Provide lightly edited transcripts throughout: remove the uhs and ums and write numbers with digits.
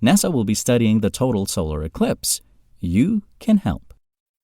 NASA will be studying the total solar eclipse. You can help.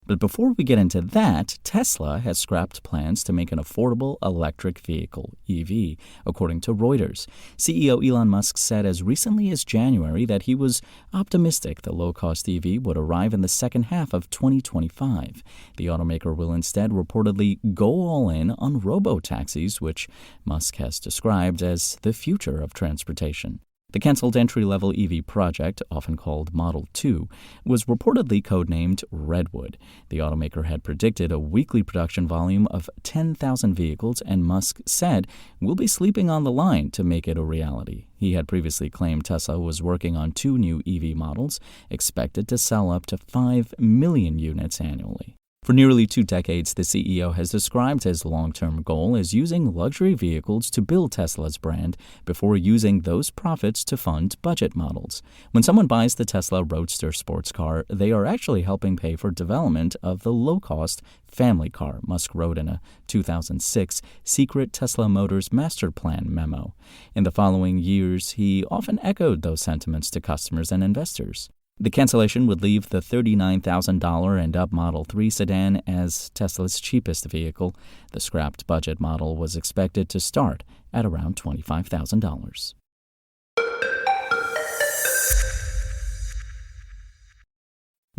But before we get into that, Tesla has scrapped plans to make an affordable electric vehicle, EV, according to Reuters. CEO Elon Musk said as recently as January that he was optimistic the low-cost EV would arrive in the second half of 2025. The automaker will instead reportedly go all in on robo-taxis, which Musk has described as the future of transportation. The canceled entry-level EV project, often called Model 2, was reportedly codenamed Redwood. The automaker had predicted a weekly production volume of 10,000 vehicles, and Musk said, "We'll be sleeping on the line to make it a reality." He had previously claimed Tesla was working on 2 new EV models, expected to sell up to 5 million units annually. For nearly 2 decades, the CEO has described his long-term goal as using luxury vehicles to build Tesla's brand before using those profits to fund budget models. When someone buys the Tesla Roadster sports car, they are actually helping pay for development of the low-cost family car, Musk wrote in a 2006 secret Tesla Motors master plan memo. In the following years, he often echoed those sentiments to customers and investors. The cancellation would leave the $39,000 and up Model 3 sedan as Tesla's cheapest vehicle. The scrapped budget model was expected to start at around $25,000.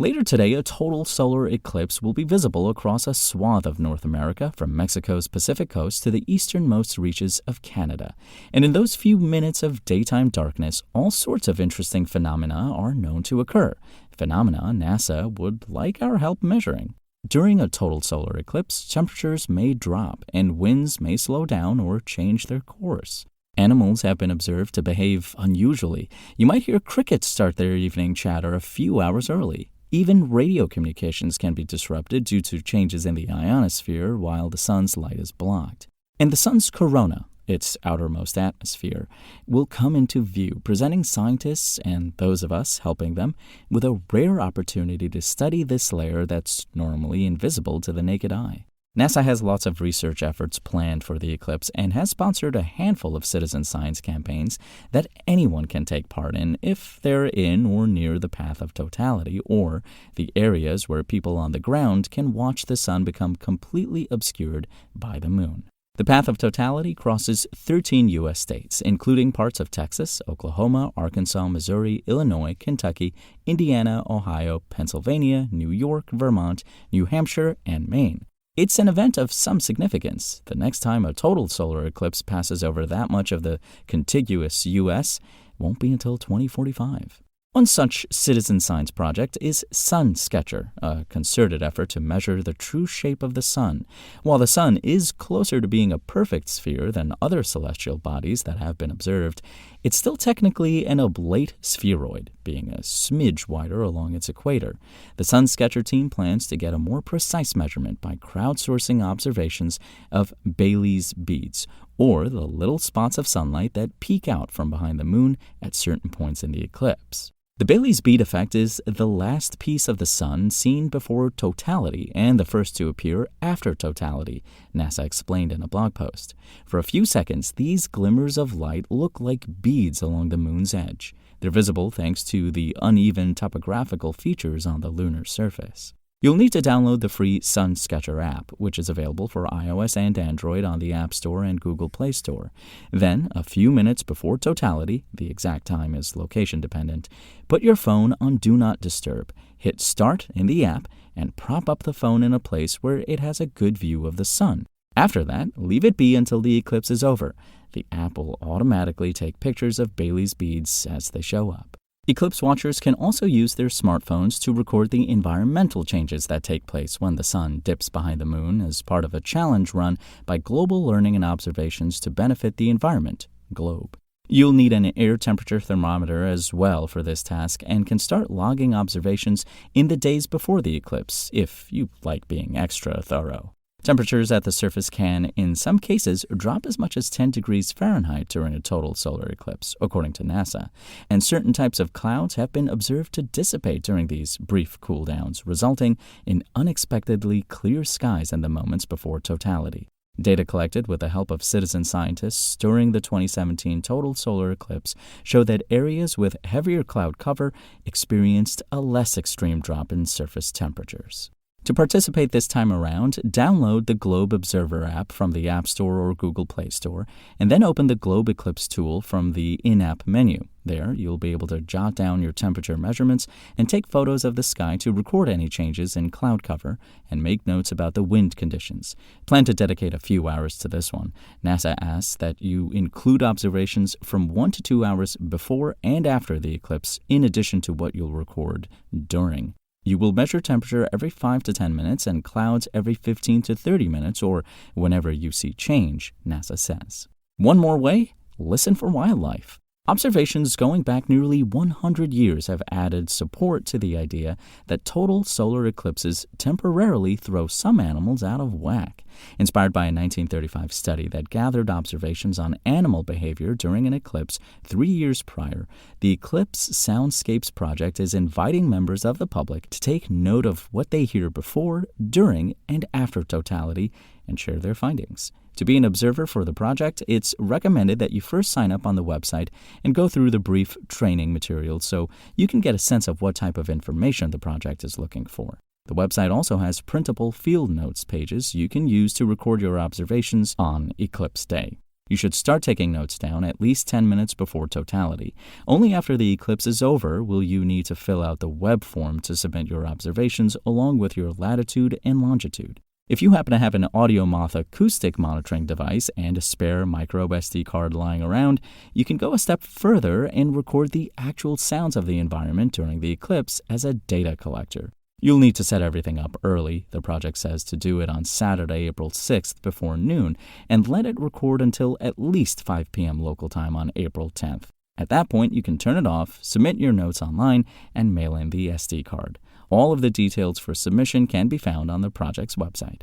Later today, a total solar eclipse will be visible across a swath of North America, from Mexico's Pacific coast to the easternmost reaches of Canada. And in those few minutes of daytime darkness, all sorts of interesting phenomena are known to occur. Phenomena NASA would like our help measuring. During a total solar eclipse, temperatures may drop and winds may slow down or change their course. Animals have been observed to behave unusually. You might hear crickets start their evening chatter a few hours early. Even radio communications can be disrupted due to changes in the ionosphere while the sun's light is blocked. And the sun's corona, its outermost atmosphere, will come into view, presenting scientists and those of us helping them with a rare opportunity to study this layer that's normally invisible to the naked eye. NASA has lots of research efforts planned for the eclipse and has sponsored a handful of citizen science campaigns that anyone can take part in if they're in or near the path of totality, or the areas where people on the ground can watch the sun become completely obscured by the moon. The path of totality crosses 13 U.S. states, including parts of Texas, Oklahoma, Arkansas, Missouri, Illinois, Kentucky, Indiana, Ohio, Pennsylvania, New York, Vermont, New Hampshire, and Maine. It's an event of some significance. The next time a total solar eclipse passes over that much of the contiguous U.S. won't be until 2045. One such citizen science project is Sun Sketcher, a concerted effort to measure the true shape of the sun. While the sun is closer to being a perfect sphere than other celestial bodies that have been observed, it's still technically an oblate spheroid, being a smidge wider along its equator. The Sun Sketcher team plans to get a more precise measurement by crowdsourcing observations of Bailey's beads, or the little spots of sunlight that peek out from behind the moon at certain points in the eclipse. The Bailey's bead effect is the last piece of the sun seen before totality and the first to appear after totality, NASA explained in a blog post. For a few seconds, these glimmers of light look like beads along the moon's edge. They're visible thanks to the uneven topographical features on the lunar surface. You'll need to download the free Sun Sketcher app, which is available for iOS and Android on the App Store and Google Play Store. Then, a few minutes before totality, the exact time is location dependent, put your phone on Do Not Disturb, hit Start in the app, and prop up the phone in a place where it has a good view of the sun. After that, leave it be until the eclipse is over. The app will automatically take pictures of Bailey's beads as they show up. Eclipse watchers can also use their smartphones to record the environmental changes that take place when the sun dips behind the moon as part of a challenge run by Global Learning and Observations to benefit the environment, GLOBE. You'll need an air temperature thermometer as well for this task and can start logging observations in the days before the eclipse if you like being extra thorough. Temperatures at the surface can, in some cases, drop as much as 10 degrees Fahrenheit during a total solar eclipse, according to NASA, and certain types of clouds have been observed to dissipate during these brief cool downs, resulting in unexpectedly clear skies in the moments before totality. Data collected with the help of citizen scientists during the 2017 total solar eclipse show that areas with heavier cloud cover experienced a less extreme drop in surface temperatures. To participate this time around, download the Globe Observer app from the App Store or Google Play Store, and then open the Globe Eclipse tool from the in-app menu. There, you'll be able to jot down your temperature measurements and take photos of the sky to record any changes in cloud cover and make notes about the wind conditions. Plan to dedicate a few hours to this one. NASA asks that you include observations from 1 to 2 hours before and after the eclipse, in addition to what you'll record during. You will measure temperature every 5 to 10 minutes and clouds every 15 to 30 minutes or whenever you see change, NASA says. One more way, listen for wildlife. Observations going back nearly 100 years have added support to the idea that total solar eclipses temporarily throw some animals out of whack. Inspired by a 1935 study that gathered observations on animal behavior during an eclipse 3 years prior, the Eclipse Soundscapes Project is inviting members of the public to take note of what they hear before, during, and after totality and share their findings. To be an observer for the project, it's recommended that you first sign up on the website and go through the brief training materials so you can get a sense of what type of information the project is looking for. The website also has printable field notes pages you can use to record your observations on Eclipse Day. You should start taking notes down at least 10 minutes before totality. Only after the eclipse is over will you need to fill out the web form to submit your observations along with your latitude and longitude. If you happen to have an AudioMoth acoustic monitoring device and a spare micro SD card lying around, you can go a step further and record the actual sounds of the environment during the eclipse as a data collector. You'll need to set everything up early, the project says, to do it on Saturday, April 6th before noon, and let it record until at least 5 p.m. local time on April 10th. At that point, you can turn it off, submit your notes online, and mail in the SD card. All of the details for submission can be found on the project's website.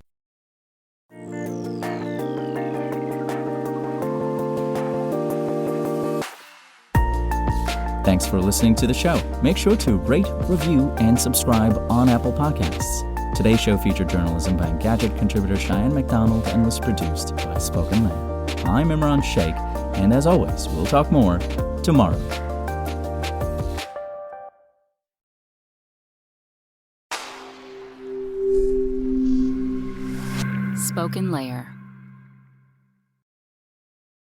Thanks for listening to the show. Make sure to rate, review, and subscribe on Apple Podcasts. Today's show featured journalism by Gadget contributor Cheyenne McDonald and was produced by Spoken Layer. I'm Imran Sheikh, and as always, we'll talk more tomorrow. Spoken Layer.